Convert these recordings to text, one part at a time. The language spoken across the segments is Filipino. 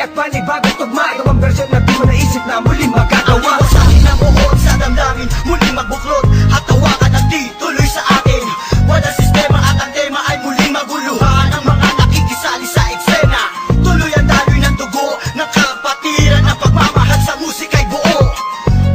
at panibagong tugma. Ito ang version na di mo naisip na muli magagawa. Ang iwasahin na buhon sa damdamin, muli magbuklod at tawakan ng di tuloy sa akin. Wala sistema at ang tema ay muling maguluhan. Ang mga nakikisali sa eksena, tuloy ang daloy ng dugo ng kapatiran. Ang pagmamahal sa musika'y buo,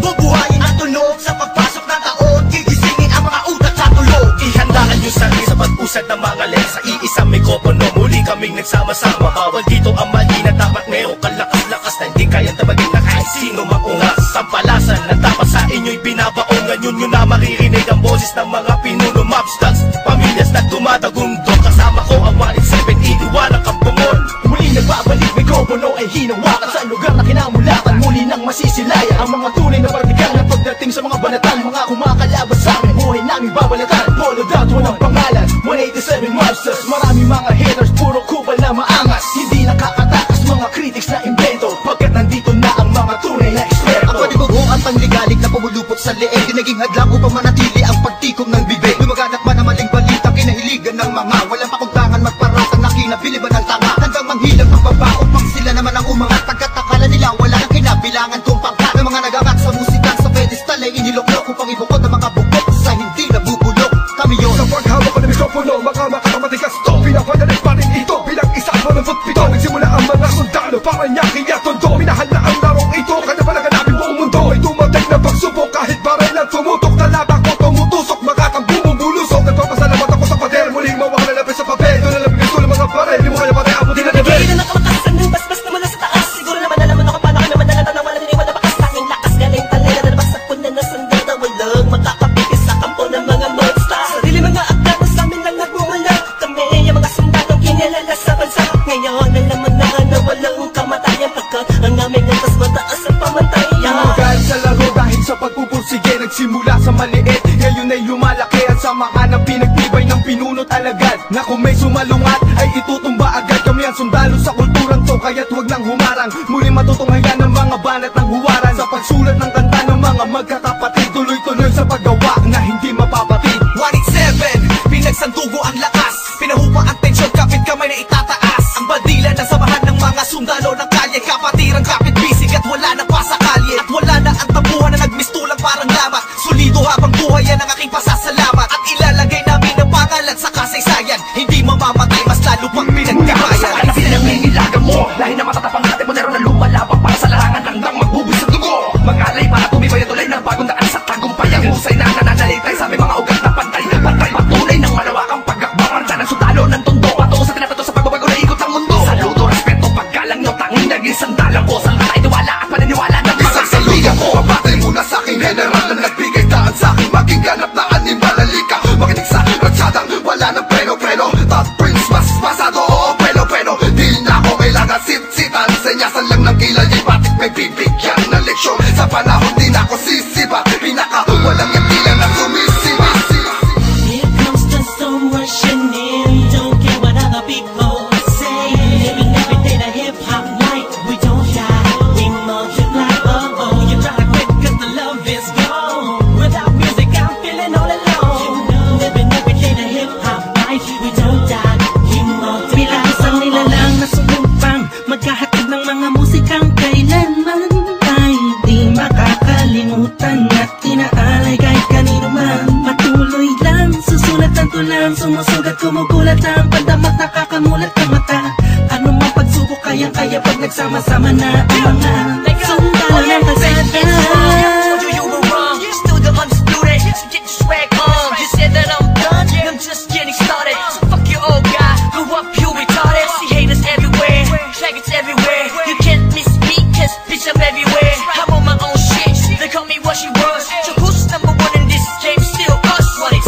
bubuhayin ang tunog sa pagpasok ng taon. Gigisingin ang mga utak sa tulog. Ihandaan yung sarili sa pag-usad ng mga lens. Sa iisang mikropono, muli kaming nagsama-sama. Bawal dito ang mali na dapat meron kalakas-lakas na hindi kayang tabagin na kahit sino maungas. Sampalasan na dapat sa inyo'y binabaon. Ngayon nyo na maririnig ang boses ng mga pinuno, mobsters, pamilyas na dumadagundong. Kasama ko ang 187, iniwanan kang bungol. Muli nagbabalik, mikropono ay hinawakan sa lugar na kinamulatan. Muli nang masisilayan ang mga tunay na partikan na pagdating sa mga banatan. Mga kumakalaban sa amin, buhay namin babalatan. Polo dot, walang pangalan, 187 Mobsters. Marami mga haters, puro kupal na maangas. Hindi nakakatakas mga critics na invento, pagkat nandito na ang mga tunay na eksperto. Ang panibugo at panligalig na pumulupot sa leeg, di naging hadlang upang manatili ang pagtikom ng bibig. Lumaganap man ang maling balita, kinahiligan ng mga walang pakundangan magparasang na kinabiliban ng tanga. Hanggang manghilang pagbabaot, pang sila naman ang umangat. Pagkatakala nila wala nang kinabilangan kung pangkat. Ng mga nagamak sa musika sa pedestal ay iniloklok upang ibukod ang mga bukod sa hindi nabubulok. Kami yun. Sa paghawak ko ng mikropono, mga makakamatigas to. Pinapadalit pa rin ito bilang isa mo ng futpito. Nagsimula ang mga sundalo para niya kaya tondo. Minahal na ang larong ito, kanya pa naganapin buong mundo. Ay tumatag na pagsubok kahit baril lang tumutok. Talaba ko tumutusok, makatang bumubulusok. Nagpapasalamat ako sa pader, muling mawak na lapis sa papel. Doon na labigay ko ng mga baril, di mo kaya pati abutin na Nagigil na nakamakasan ng basbas na mula sa taas. Siguro naman alam mo na kung paano kami madalatan ng walang iniwan na bakas. Tanging lakas galing talera na nabasag po na nasandata. Walang makakapigil sa kampo ng mga monster. Sarili mga akda na sa amin lang nagmumula. Kami yung mga sundalong kinilala sa bansa. Ngayon alam mo na na walang kamatayan, pagkat ang aming antas mataas ang pamantayan. Hanggang sa laro dahil sa pagpupursige, nagsimula sa maliit, ngayon ay lumalaki at samahan ang pinagtibay ng pinunot alagad. Na kung may sumalungat ay itutumba agad. Kami ang sundalo sa kulturang to, kaya't huwag nang humarang. Muli matutunghayan ng mga banat ng huwaran. Sa pagsulat ng kanta ng mga magkakapatid, tuloy-tuloy sa paggawa na hindi mapapatid. 187, pinagsandugo ang lakas. Pinahupa ang tensyon, kapit kamay na itataas. Ang bandila na samahan ng mga sundalo ng kalye. Kapatirang kapit bisig at wala na pa sa kalye. At wala na ang tabuhan na nagmistulang parang lamat. Solido habang buhay yan ang aking pasasalamat. At ilalagay namin ang pangalan sa kasaysayan. Hindi mamamatay, mas lalo pang pinagtibayan. Sa na sila nangingilagan mo, lahi na matatapang natin mo na lumalabang para sa larangan hanggang magbubus ng dugo. Mangalay para tumibay at tulay ng bagong daan sa tagumpay. Ang husay na nananalitay sa aming mga ugat na pantay. Pantay patunay ng malawakang pagkakbangan sa ng sundalo ng tondo. Patungo sa tinatato sa pagbabago na ikot ng mundo. Saludo, respeto, paggalang nyo, tanging naging sandalang ko. Sa lahat ay tiwala at paniniwala ng mga saludo ko. Pamatay muna sa aking general na nagbigay daan sa aking maging ganap na animal. Halika, makinig sa ratsadang wala ng preno-preno. Top Prince, mas masado, preno-preno. Di na ako kailangan sit-sitan. Senyasan lang ng kilay, batik may bibigyan ng leksyon. Sa panahon di na ako sisiba, pinaka walang yakila na sumisiba. Here comes the storm rushing in. Don't care what other people say. Living every day the hip hop life. We don't die, we multiply. Oh oh, you try to quit 'cause the love is gone. Without music, I'm feeling all alone. Living every day the hip hop life. We don't die, we multiply. Bilang isang nilalang na sumupang maghahatid ng mga musikang kailanman ay di makakalimutan at inaalay kahit kanino man. Patuloy lang, susulat ang tulang, sumusugat, kumugulat ang pandamat, nakakamulat ang mata. Ano mang pagsubok, kayang-kaya pag nagsama-sama na ang mga sundalo ng kasada. You were wrong, still the undisputed. So get your swag on. You said that I'm done, I'm just getting started. So fuck your old guy, grew up you retarded. See haters everywhere, faggots everywhere. You can't miss me, 'cause bitch I'm everywhere. I'm on my own shit, they call me what she was. So who's number one in this game? Still us,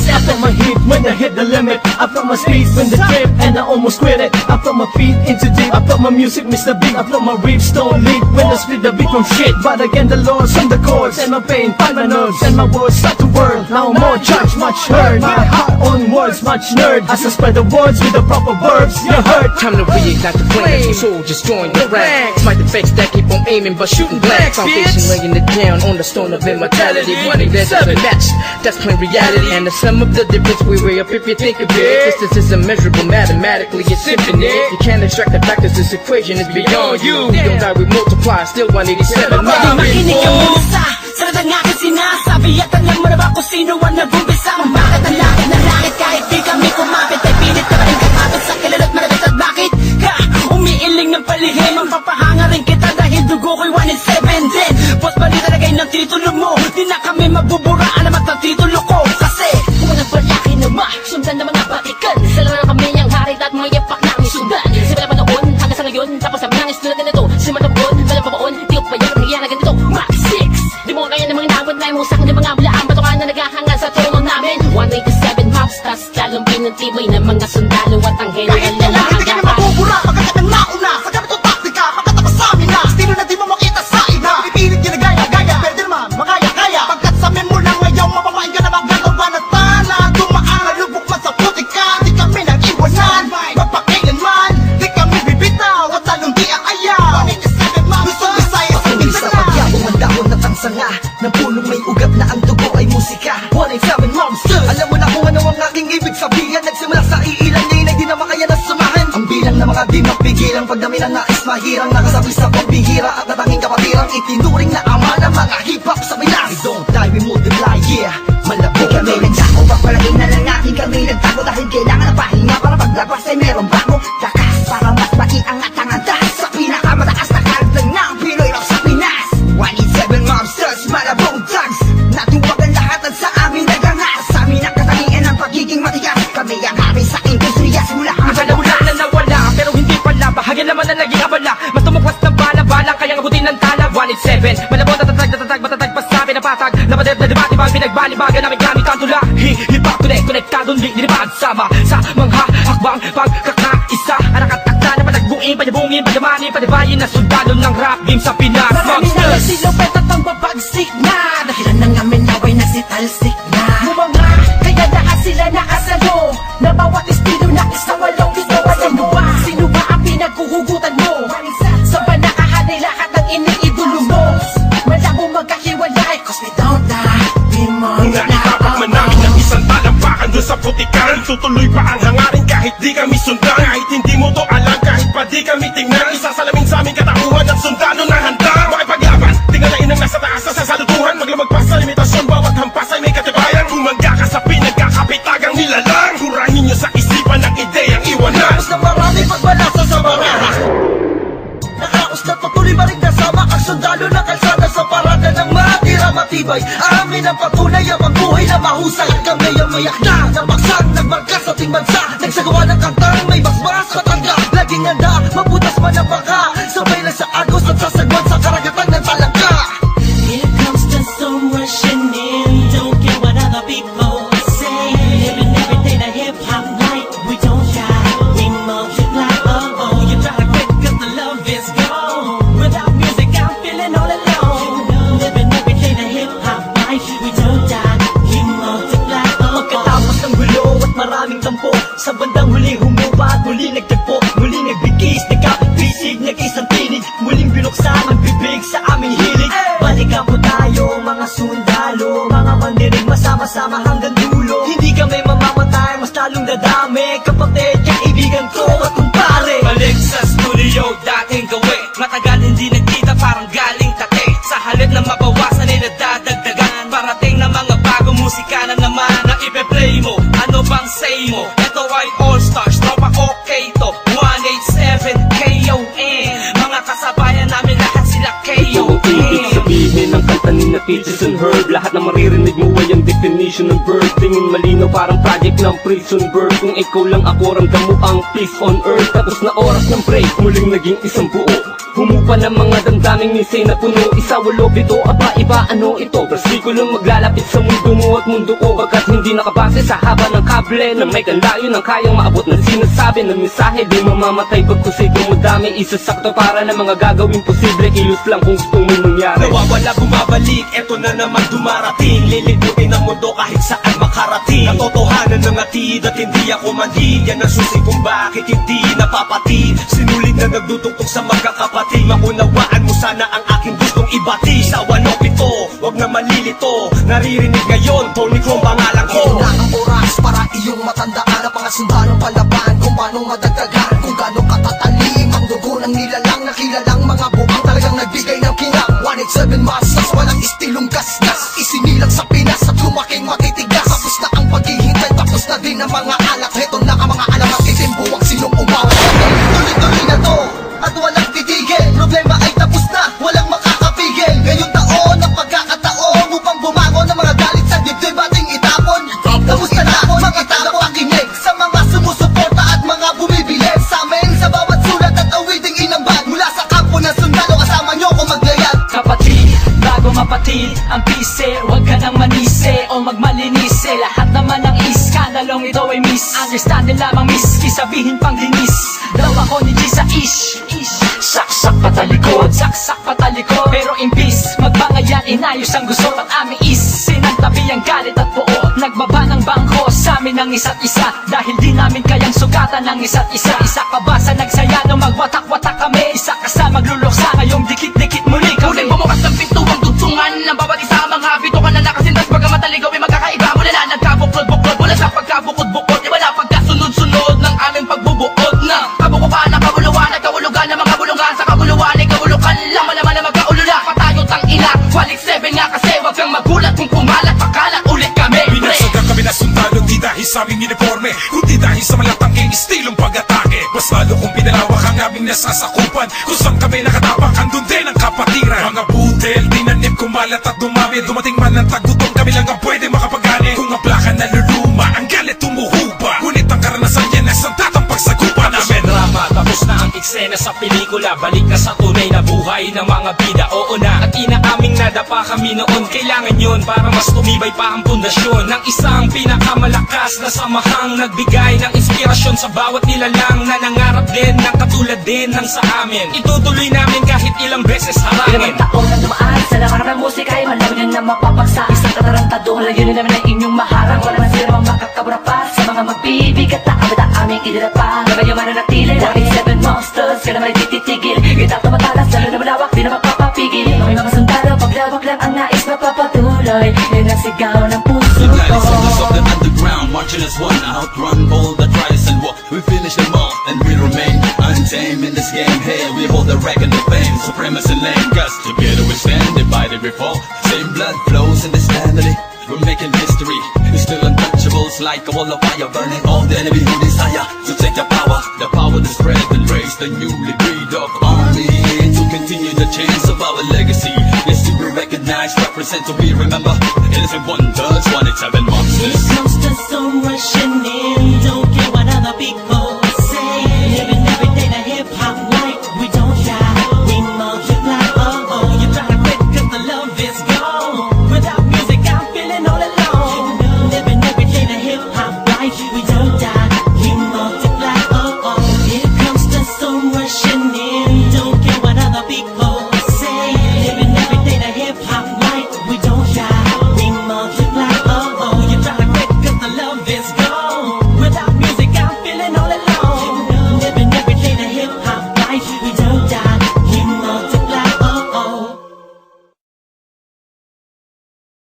I felt 187. my heat when I hit the limit. I felt my speed when the trip and I almost quit it. I felt my feet into deep. I felt my music miss the beat. I felt my riffs don't lead when I split the beat from shit. But again the Lord sent the chords and my pain find my nerves and my words start to whirl. Now more judge, much heard. My heart on words, much nerd. As I spread the words with the proper verbs, you heard. Time to reignite the flame, so soldiers join the ranks. Fight the fakes that keep on aiming but shooting blanks. Foundation laying it down on the stone of immortality. 187 match, that's plain reality. And the sum of the difference we weigh up if you think of it. Distance is immeasurable, mathematically it's infinite. You can't extract the fact that this equation is beyond you. We don't die, we multiply, still 187 Pwede makinig ka miles. muna sa sarad ang aking sinasabi. At alam mo na ba kung sino ang nag-umpisa? Bakit ang lakad na langit kahit di kami kumapit? Ay pilit na rin kapapit sa kilala't maragat. At bakit ka umiiling ng palihim? Ang papahanga rin kita dahil dugo ko'y 187 din. Boss balita lagay ng titulo mo, di na kami mabuburaan naman ng titulo ko. Kasi kung mga balaki na sundan ng mga batikan, sila na kami ang hari at mga yapak namin sundan. Simula pa noon hanggang sa ngayon, tapos ang nangis tulad na nito. Simula pa noon, walang pabaon, di ko pa yan nangyayari na ganito. Max 6, di mo kaya ng mga nawad na yung usang ng mga bulaan. Patukan na naghahanga sa trono namin. 187 maps, tas lalong pinantibay ng mga sundalo at ang Kahit general na kailan hindi kami maagapan. mabubura Pagkat ang nauna Sa ganitong taktika Pagkatapos sa amin na Estilo na di mo makita sa iba Pipilit ginagaya-gaya Pwede naman makaya-kaya Pagkat sa amin mo lang ngayon Mapapain ka na magagawa na tana Dumaan na lubok man sa putika Di kami nag-iwanan Magpakailanman Di kami bibitaw At lalong di ang ayaw 187 ma'am Luzon, Visayas, Patuloy sa pagyabong ang dahon at ang sanga Ng punong may ugat na ang dugo ay musika 187 monsters. Alam mo na kung ano ang aking ibig sabihin Nagsimula sa iilan ngayon ay di na makaya na sumahan Ang bilang na mga di mapigilang Pagdami na nais mahirang Nakasabi sa pagbihira At natanging kapatirang Itinuring na ama ng mga hip-hop sa Pinas We don't die, we multiply, yeah Malabo Kami nagsako Pagpalagay na lang natin kami nagtago Dahil kailangan ng pahinga Para paglabas ay meron bago Lakas para mas maiangat ang andas Sa pinakamataas na karagdag ng Pinoy rap sa Pinas 187 monsters, malabong thugs Natuwag ang lahatan sa amin nagangas Sa amin ang katangian ng pagiging matigas Kami ang hari sa industriya Simula ang Wala na nawala, pero hindi pala. Bahagi naman na naging abala. Mas tumuklas ng bala-bala, kaya abutin ng tala. 187, malabon, tatatag, matatag pa sa pinapatag. Napadeb na debate, pag pinagbalibagan namin gamit ang tula. Hip-hop today, konektado, linipad sama sa mga hakbang pagkakaisa. Anakatakta na panagbuin, panyabungin, panyamanin, panibayin na sundalo ng rap game sa Pinas. Marami na Monsters! silupet at ang babagsik na Dahilan ng amin naway na si Talsik na Bumanga, kaya lahat sila nakasalo Na bawat estilo na isang walong ginawa. Sino ba? Sino ba ang pinaghuhugutan mo? Sa ba nakahanay lahat ng iniidolo mo? Malabo magkahiwalay cause we don't die, we Naitapak man namin ng isang talampakan doon sa putikan Tutuloy pa ang hangarin kahit di kami sundan Kahit hindi mo to alam, kahit pa di kami tingnan Isasalamin sa aming katauhan at sundalo na handa Makipaglaban, tingalain ang nasa taas sa sasalutuhan Maglamag pa sa limitasyon, bawat hampas ay may katibayan Humangga ka sa pinagkakapitagang nilalang Hurahin nyo sa isipan ang ideyang iwanan Tapos na marami pagbalasa sa baraha Nakaos na patuloy maring nasama Ang sundalo na kalsada sa parada ng matira matibay Amin ang patunay ang buhay na mahusay At kami ang mayakda na baksang nagmarka sa ating bansa Nagsagawa ng kantang may basbas matangga Laging handa, mabutas man ang baka Sabay lang sa agos at sasagwan sa karagatan ng talangka Here comes the storm rushing in. Don't care what other people say. Living every day the hip hop night. We don't die, we multiply. Oh, you try to quit 'cause the love is gone. Without music, I'm feeling all alone. Living every day the hip hop night. We don't die, we multiply. Pagkatapos ng gulo at maraming tampo Sa bandang huli humupa at muli nagtagpo Muli nagbigis, nagkapit-bisig, nag-isang tinig Muling binuksan ang bibig sa aming hilig Balikan po tayo mga sundalo Mga mandirig masama-sama hanggang dulo Hindi kami mamamatay, mas lalong dadami Kapatid, kaibigan ko at kumpare Balik sa studio, dating gawi. Matagal hindi nagkita, parang galing tate. Sa halip na mabawasan ay nadadagdagan. Parating na mga bagong musika na naman na ipe-play mo. Ano bang say mo? Ito ay all-stars, tropa okay to. 187 KON. Mga kasabayan namin lahat sila KON. Ibig sabihin ng kanta ni na Teachers and Herb Lahat na maririnig mo ay ang definition ng bird Tingin malinaw parang project ng prison bird Kung ikaw lang ako ramdam mo ang peace on earth Tapos na oras ng break, muling naging isang buo Humupa ng mga damdaming nisay na puno Isa walo pito, aba iba ano ito Versikulong maglalapit sa mundo mo at mundo ko Pagkat hindi nakabase sa haba ng kable Na may kanlayo ng kayang maabot na sinasabi ng mensahe Di mamamatay pagkusay kung madami Isasakto para na mga gagawin posible Kilos lang kung gusto mong mangyari Nawawala bumabalik, eto na naman dumarating Liliputin ang mundo kahit saan makarating Katotohanan ng atid at hindi ako manhid Yan ang susi kung bakit hindi napapatid Sinulig na nagdudugtong sa magkakapatid Maunawaan mo sana ang aking gustong ibati Sa 107, wag na malilito Naririnig ngayon, Tony Chrome pangalan ko Kailangan oras para iyong matandaan Ang mga sundalong palaban Kung paano madagdagan Kung gano'ng katagal nagbigay ng kinang 187 masas, walang istilong gasgas. Isinilang sa Pinas at lumaking matitigas. Tapos na ang paghihintay, tapos na din ang mga alak. Heto na ang mga alamat, itim buwang sinong umawat. Tuloy-tuloy na to, at walang titigil. Problema ay tapos na, walang makakapigil. Ngayong taon ang pagkakataon upang bumangon ng mga galit sa dibdib ating itapon. Tapos na tapon, mga tao pakinig sa mga sumusuporta at mga bumibili sa amin sa bawat sulat at awiding inambag. Mula sa kampo ng sundalo, kasama nyo kung maglayag. Kapatid, bago mapatid ang pise, huwag ka nang manise o magmalinise. Lahat naman ng iskandalong ito ay miss. Understand din lamang miss, kisabihin pang dinis. Daw ako ni G sa ish. Saksak patalikod, saksak patalikod. Pero imbis, magbangayan, inayos ang gusto at aming is. Sinantabi ang galit at buo, nagbaba ng bangko sa amin ng isa't isa. Dahil di namin kayang sugatan ng isa't isa. Isa ka ba sa nagsaya nung magwatak-watak kami? Isa ka sa magluluksa ngayong dikit-dikit muli kami. Muling bumukas ng pintuang dugtungan ng bawat isa. Mga bitukan na nakasintas, bagamat aligaw ay magkakaiba. Mula na nagkabuklod-buklod, mula sa pagkabukod-bukod, iba na pagkasunod-sunod ng aming pagbubuod na kabukupan ng kabuluhan at kahulugan ng mga bulungan. Sa kabuluhan ay kahulukan lang, malaman na magkaulula. Patayo tang ina, walik 7 nga kasi wag kang magulat kung kumalat, pakalat ulit kami. Binasagan kami na sundalo, di dahil sa aming uniforme, kundi dahil sa malatanging estilong pag-atake. Mas lalo kung pinalawak ang aming nasasakupan, kung saan kami nakatapak, andun din ang kapatiran. Mga budel, dinanip, kumalat at dumami. Dumating man ang tagutom, kami lang ang pwede makapagani. Kung ang plaka naluluma, ang galit tumuhupa. Ngunit ang karanasan yan ay santatang pagsagupa namin. Drama, tapos na ang eksena sa pelikula. Balik na sa tunay na buhay ng mga bida. Oo na, at inaaming nadapa kami noon. Kailangan yun para mas tumibay pa ang pundasyon ng isang pinakamalakas na samahang nagbigay ng inspirasyon sa bawat nilalang na nangarap din ng katulad din ng sa amin. Itutuloy namin kahit ilang beses harangin. Ilang taon na dumaan sa lakarap ng musika ay malaw nyo na mapapagsa. Isang katarantado, layunin namin ang inyong maharang. Wala man sila makakabura pa sa mga magbibigat na kabit ang aming idinapa. Na kayo mananatili, 187 monsters, ka na may tititigil. Kita tumatalas, lalo na malawak, di na mapapapigil. May mga sundalo, paglawak lang ang nais mapapatuloy. Yun ang sigaw ng puso The ko. guys soldiers of the underground, marching as one, outrun all the tries and walk. We finish them all, and we remain untamed in this game. Hey, we hold the record of fame, supremacy lame. Cause together we stand, divided we fall. Same blood flows in this family. We're making history. We're still untouchables, like a wall of fire, burning all the enemy who desire to take the power to spread and raise the newly breed of army to continue the chains of our legacy. Yes, to be recognized, represent, to be remembered. Innocent wonders, 187 monsters. Here comes the sun rushing in.